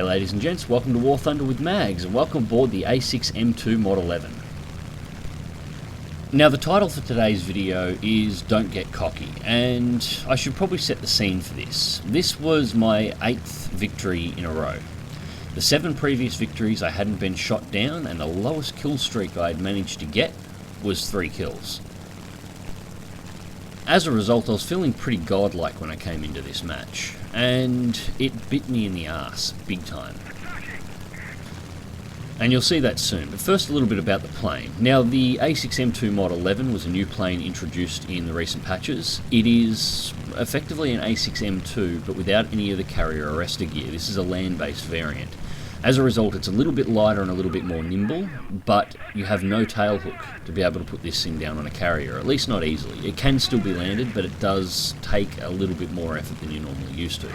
G'day ladies and gents, welcome to War Thunder with Mags and welcome aboard the A6M2 Mod 11. Now the title for today's video is Don't Get Cocky, and I should probably set the scene for this. This was my 8th victory in a row. The 7 previous victories I hadn't been shot down, and the lowest kill streak I had managed to get was 3 kills. As a result, I was feeling pretty godlike when I came into this match, and it bit me in the arse, big time. And you'll see that soon, but first a little bit about the plane. Now the A6M2 Mod 11 was a new plane introduced in the recent patches. It is effectively an A6M2, but without any of the carrier arrestor gear. This is a land-based variant. As a result, it's a little bit lighter and a little bit more nimble, but you have no tail hook to be able to put this thing down on a carrier, at least not easily. It can still be landed, but it does take a little bit more effort than you're normally used to.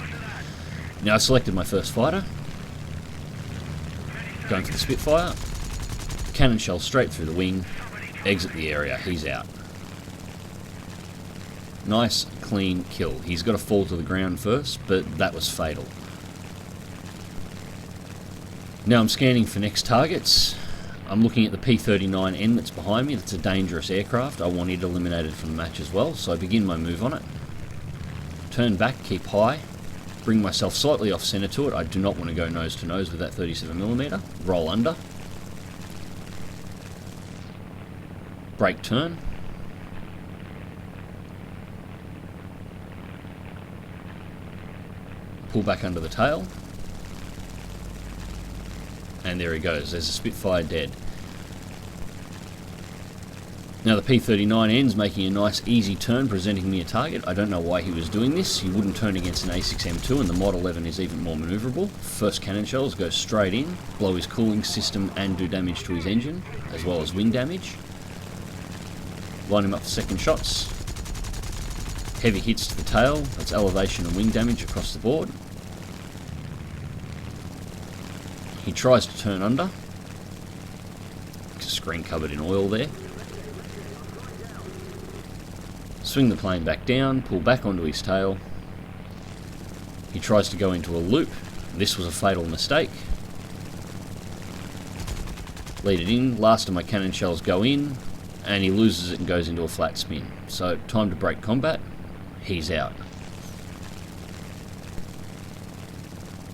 Now I selected my first fighter, going for the Spitfire, cannon shell straight through the wing, exit the area, he's out. Nice, clean kill. He's got to fall to the ground first, but that was fatal. Now I'm scanning for next targets. I'm looking at the P-39N that's behind me. That's a dangerous aircraft. I want it eliminated from the match as well, so I begin my move on it. Turn back, keep high, bring myself slightly off centre to it. I do not want to go nose to nose with that 37mm. Roll under. Brake turn. Pull back under the tail. And there he goes, there's a Spitfire dead. Now the P-39N's making a nice easy turn, presenting me a target. I don't know why he was doing this. He wouldn't turn against an A6M2, and the Mod 11 is even more manoeuvrable. First cannon shells go straight in, blow his cooling system and do damage to his engine, as well as wing damage. Line him up for second shots. Heavy hits to the tail, that's elevation and wing damage across the board. He tries to turn under. Screen covered in oil there. Swing the plane back down, pull back onto his tail. He tries to go into a loop. This was a fatal mistake. Lead it in, last of my cannon shells go in, and he loses it and goes into a flat spin. So time to break combat. He's out.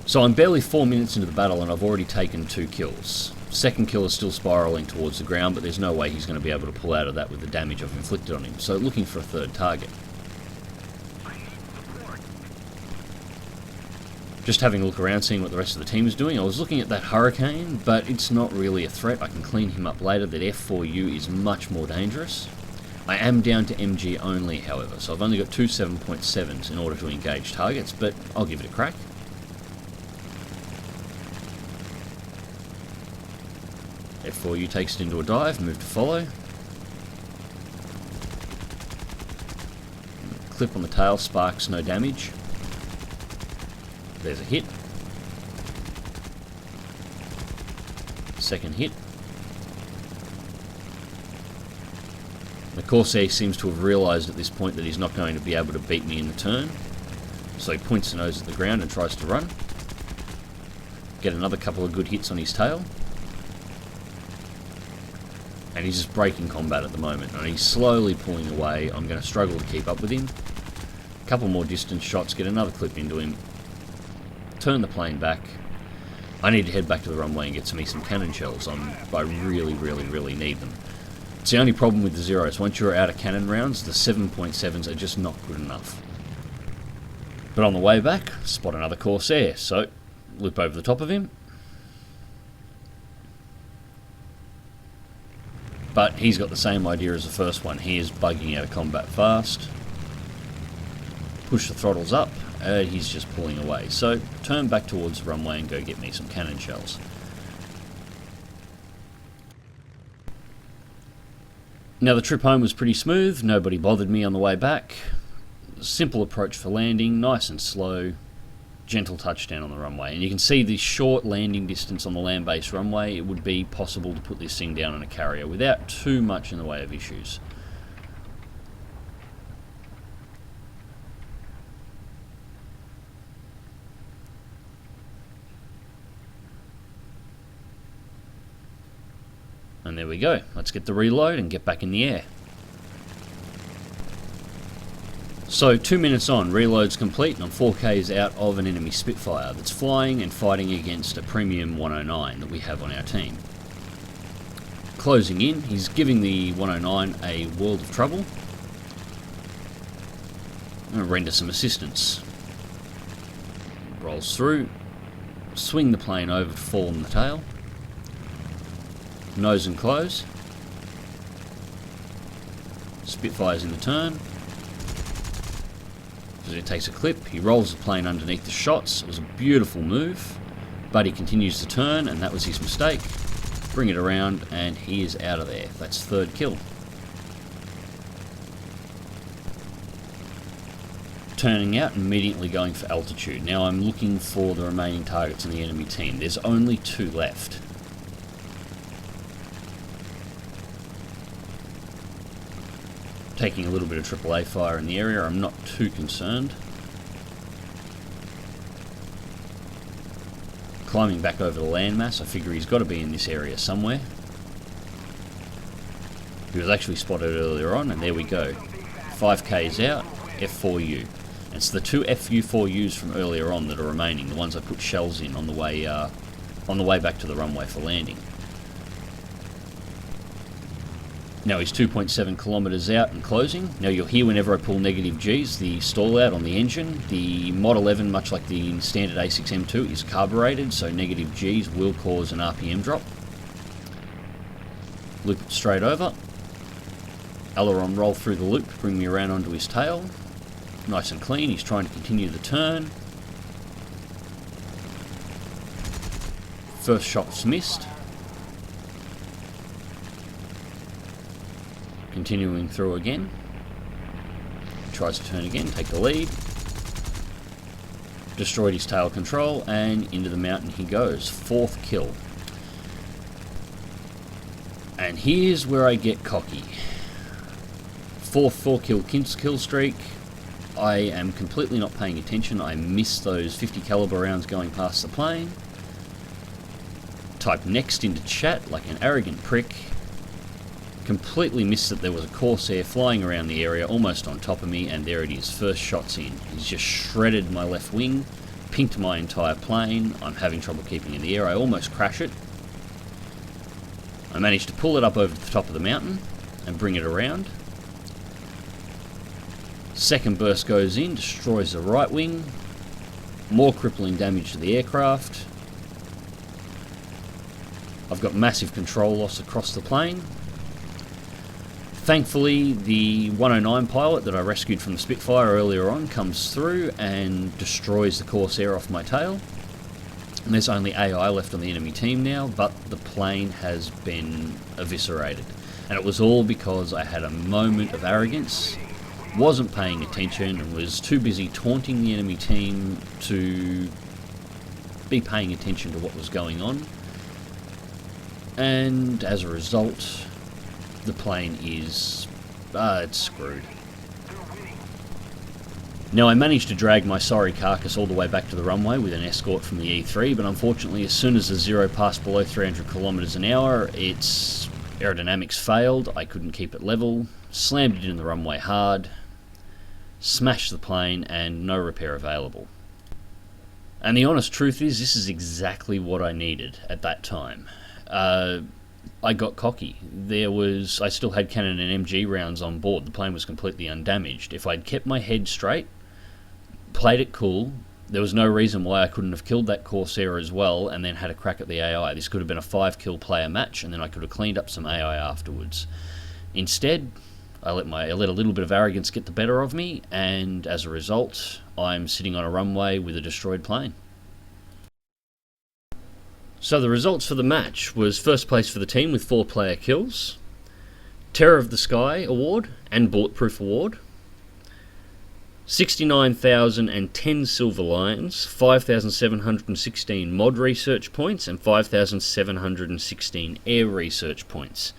So I'm barely 4 minutes into the battle and I've already taken 2 kills. Second kill is still spiralling towards the ground, but there's no way he's going to be able to pull out of that with the damage I've inflicted on him, so looking for a third target. Just having a look around, seeing what the rest of the team is doing. I was looking at that Hurricane, but it's not really a threat. I can clean him up later. That F4U is much more dangerous. I am down to MG only, however, so I've only got 2 7.7s in order to engage targets, but I'll give it a crack. F4U takes it into a dive, move to follow. Clip on the tail, sparks, no damage. There's a hit. Second hit. The Corsair seems to have realised at this point that he's not going to be able to beat me in the turn. So he points the nose at the ground and tries to run. Get another couple of good hits on his tail. And he's just breaking combat at the moment, and he's slowly pulling away. I'm going to struggle to keep up with him. A couple more distance shots, get another clip into him. Turn the plane back. I need to head back to the runway and get me some cannon shells. I really need them. It's the only problem with the Zeros. Once you're out of cannon rounds, the 7.7s are just not good enough. But on the way back, spot another Corsair, so loop over the top of him. But he's got the same idea as the first one. He is bugging out of combat fast. Push the throttles up, and he's just pulling away. So turn back towards the runway and go get me some cannon shells. Now the trip home was pretty smooth. Nobody bothered me on the way back. Simple approach for landing, nice and slow. Gentle touchdown on the runway, and you can see the short landing distance on the land-based runway. It would be possible to put this thing down on a carrier without too much in the way of issues. And there we go. Let's get the reload and get back in the air. So 2 minutes on, reload's complete and I'm 4Ks out of an enemy Spitfire that's flying and fighting against a premium 109 that we have on our team. Closing in, he's giving the 109 a world of trouble. I'm going to render some assistance. Rolls through, swing the plane over to fall on the tail. Nose and close. Spitfire's in the turn. As it takes a clip, he rolls the plane underneath the shots. It was a beautiful move, but he continues to turn, and that was his mistake. Bring it around, and he is out of there. That's third kill. Turning out and immediately going for altitude. Now I'm looking for the remaining targets in the enemy team. There's only 2 left. Taking a little bit of AAA fire in the area, I'm not too concerned. Climbing back over the landmass, I figure he's got to be in this area somewhere. He was actually spotted earlier on, and there we go. 5Ks out, F4U. It's the 2 FU4Us from earlier on that are remaining, the ones I put shells in on the way back to the runway for landing. Now he's 2.7 kilometers out and closing. Now you'll hear whenever I pull negative Gs, the stall out on the engine. The Mod 11, much like the standard A6M2, is carbureted, so negative Gs will cause an RPM drop. Loop it straight over. Aileron roll through the loop to bring me around onto his tail. Nice and clean, he's trying to continue the turn. First shot's missed. Continuing through again. Tries to turn again, take the lead. Destroyed his tail control, and into the mountain he goes. 4th kill. And here's where I get cocky. 4th 4-kill kill streak. I am completely not paying attention. I miss those 50 caliber rounds going past the plane. Type next into chat like an arrogant prick. Completely missed that there was a Corsair flying around the area almost on top of me, and there it is, first shot's in. He's just shredded my left wing, pinked my entire plane. I'm having trouble keeping in the air. I almost crash it. I managed to pull it up over the top of the mountain and bring it around. Second burst goes in, destroys the right wing. More crippling damage to the aircraft. I've got massive control loss across the plane. Thankfully, the 109 pilot that I rescued from the Spitfire earlier on comes through and destroys the Corsair off my tail. And there's only AI left on the enemy team now, but the plane has been eviscerated. And it was all because I had a moment of arrogance, wasn't paying attention, and was too busy taunting the enemy team to be paying attention to what was going on. And as a result, the plane is... it's screwed. Now I managed to drag my sorry carcass all the way back to the runway with an escort from the E3, but unfortunately as soon as the Zero passed below 300 kilometers an hour, its aerodynamics failed. I couldn't keep it level, slammed it in the runway hard, smashed the plane, and no repair available. And the honest truth is, this is exactly what I needed at that time. I got cocky. I still had cannon and MG rounds on board. The plane was completely undamaged. If I'd kept my head straight, played it cool, there was no reason why I couldn't have killed that Corsair as well and then had a crack at the AI. This could have been a 5-kill player match, and then I could have cleaned up some AI afterwards. Instead, I let a little bit of arrogance get the better of me, and as a result, I'm sitting on a runway with a destroyed plane. So the results for the match was first place for the team with 4 player kills, Terror of the Sky award and Bulletproof award, 69,010 Silver Lions, 5,716 mod research points, and 5,716 air research points.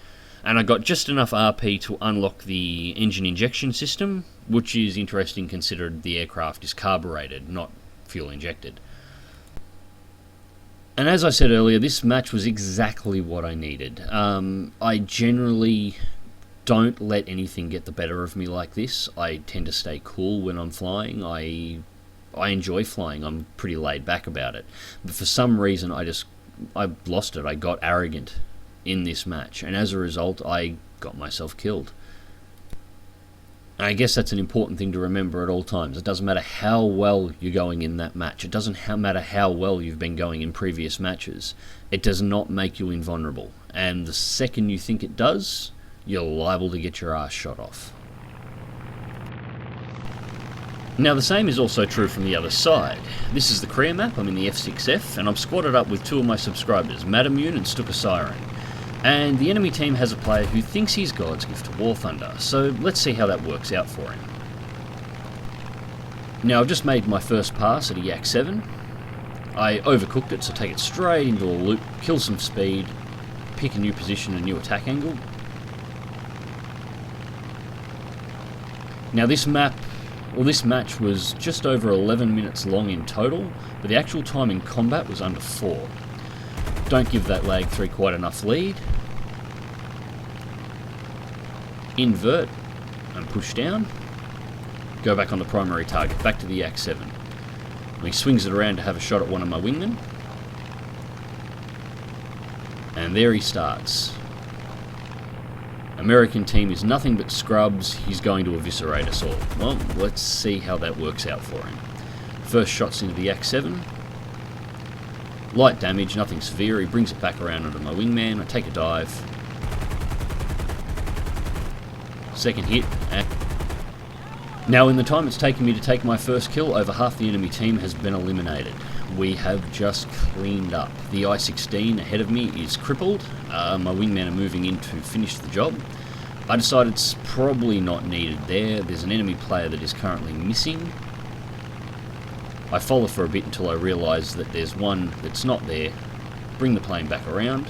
And I got just enough RP to unlock the engine injection system, which is interesting considering the aircraft is carbureted, not fuel injected. And as I said earlier, this match was exactly what I needed. I generally don't let anything get the better of me like this. I tend to stay cool when I'm flying. I enjoy flying. I'm pretty laid back about it. But for some reason, I lost it. I got arrogant in this match, and as a result, I got myself killed. And I guess that's an important thing to remember at all times. It doesn't matter how well you're going in that match. It doesn't matter how well you've been going in previous matches. It does not make you invulnerable. And the second you think it does, you're liable to get your ass shot off. Now the same is also true from the other side. This is the career map. I'm in the F6F, and I'm squatted up with two of my subscribers, Madamune and Stuka Siren. And the enemy team has a player who thinks he's God's gift to War Thunder, so let's see how that works out for him. Now I've just made my first pass at a Yak-7. I overcooked it, so take it straight into a loop, kill some speed, pick a new position, a new attack angle. Now this match was just over 11 minutes long in total, but the actual time in combat was under 4. Don't give that lag 3 quite enough lead. Invert and push down. Go back on the primary target, back to the Yak-7. And he swings it around to have a shot at one of my wingmen. And there he starts. American team is nothing but scrubs. He's going to eviscerate us all. Well, let's see how that works out for him. First shot's into the Yak-7. Light damage, nothing severe. He brings it back around onto my wingman. I take a dive. Second hit. Now in the time it's taken me to take my first kill, over half the enemy team has been eliminated. We have just cleaned up. The I-16 ahead of me is crippled. My wingmen are moving in to finish the job. I decided it's probably not needed there. There's an enemy player that is currently missing. I follow for a bit until I realise that there's one that's not there. Bring the plane back around.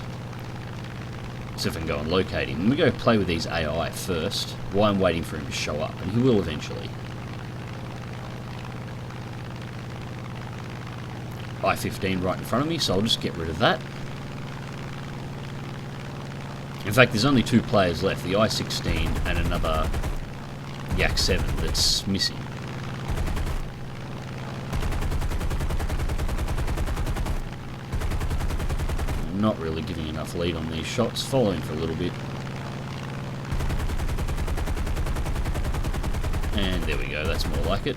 See if I can go and locate him. We go play with these AI first, while I'm waiting for him to show up, and he will eventually. I-15 right in front of me, so I'll just get rid of that. In fact, there's only 2 players left, the I-16 and another Yak-7 that's missing. Not really giving enough lead on these shots, following for a little bit. And there we go, that's more like it.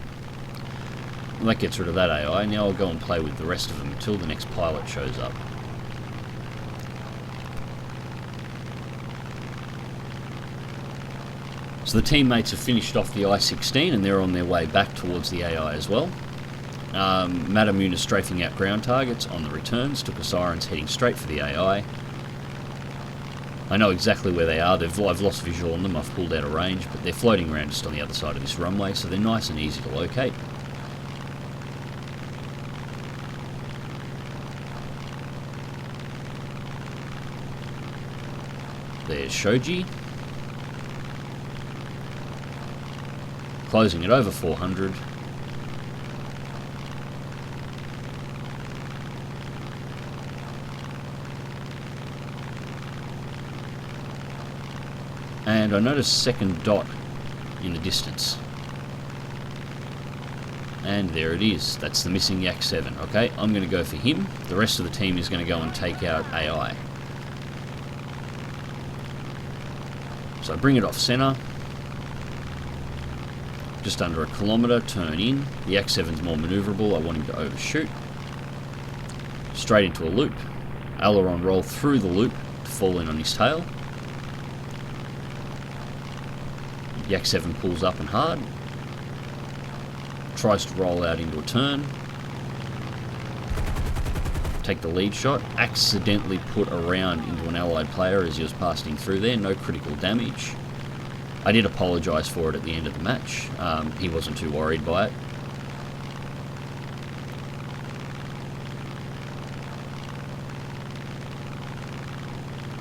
Well, that gets rid of that AI. Now I'll go and play with the rest of them until the next pilot shows up. So the teammates have finished off the I-16 and they're on their way back towards the AI as well. Madamune is strafing out ground targets on the returns. Stuka Siren's heading straight for the AI. I know exactly where they are. I've lost visual on them. I've pulled out of range, but they're floating around just on the other side of this runway, so they're nice and easy to locate. There's Shoji. Closing at over 400. And I notice a second dot in the distance. And there it is. That's the missing Yak-7. Okay, I'm going to go for him. The rest of the team is going to go and take out AI. So I bring it off centre. Just under a kilometre, turn in. The Yak-7's more manoeuvrable. I want him to overshoot. Straight into a loop. Aileron roll through the loop to fall in on his tail. Yak-7 pulls up and hard. Tries to roll out into a turn. Take the lead shot. Accidentally put a round into an allied player as he was passing through there. No critical damage. I did apologise for it at the end of the match. He wasn't too worried by it.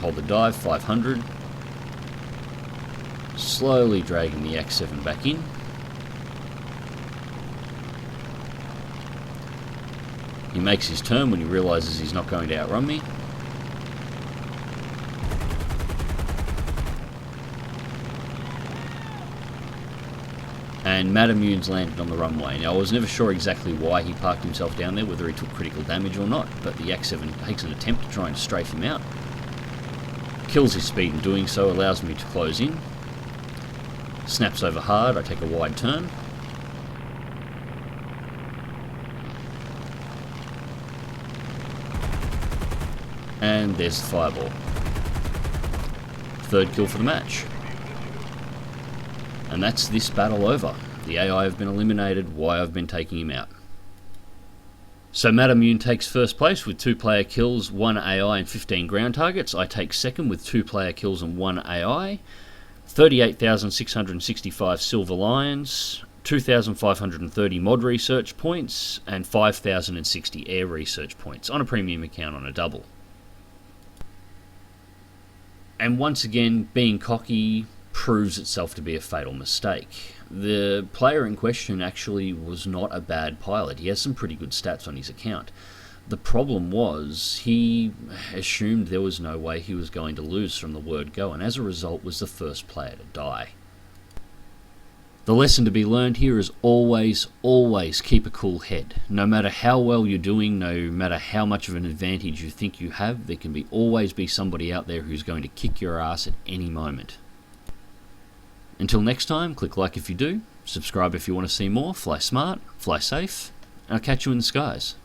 Hold the dive, 500. Slowly dragging the Yak-7 back in. He makes his turn when he realises he's not going to outrun me. And Madamune's landed on the runway. Now, I was never sure exactly why he parked himself down there, whether he took critical damage or not, but the X7 takes an attempt to try and strafe him out. Kills his speed in doing so, allows me to close in. Snaps over hard, I take a wide turn. And there's the fireball. Third kill for the match. And that's this battle over. The AI have been eliminated, why I've been taking him out. So Madamune takes first place with 2 player kills, 1 AI and 15 ground targets. I take second with 2 player kills and 1 AI. 38,665 Silver Lions, 2,530 mod research points, and 5,060 air research points on a premium account on a double. And once again, being cocky proves itself to be a fatal mistake. The player in question actually was not a bad pilot. He has some pretty good stats on his account. The problem was he assumed there was no way he was going to lose from the word go, and as a result was the first player to die. The lesson to be learned here is always keep a cool head. No matter how well you're doing, no matter how much of an advantage you think you have, there can always be somebody out there who's going to kick your ass at any moment. Until next time, click like if you do, subscribe if you want to see more, fly smart, fly safe, and I'll catch you in the skies.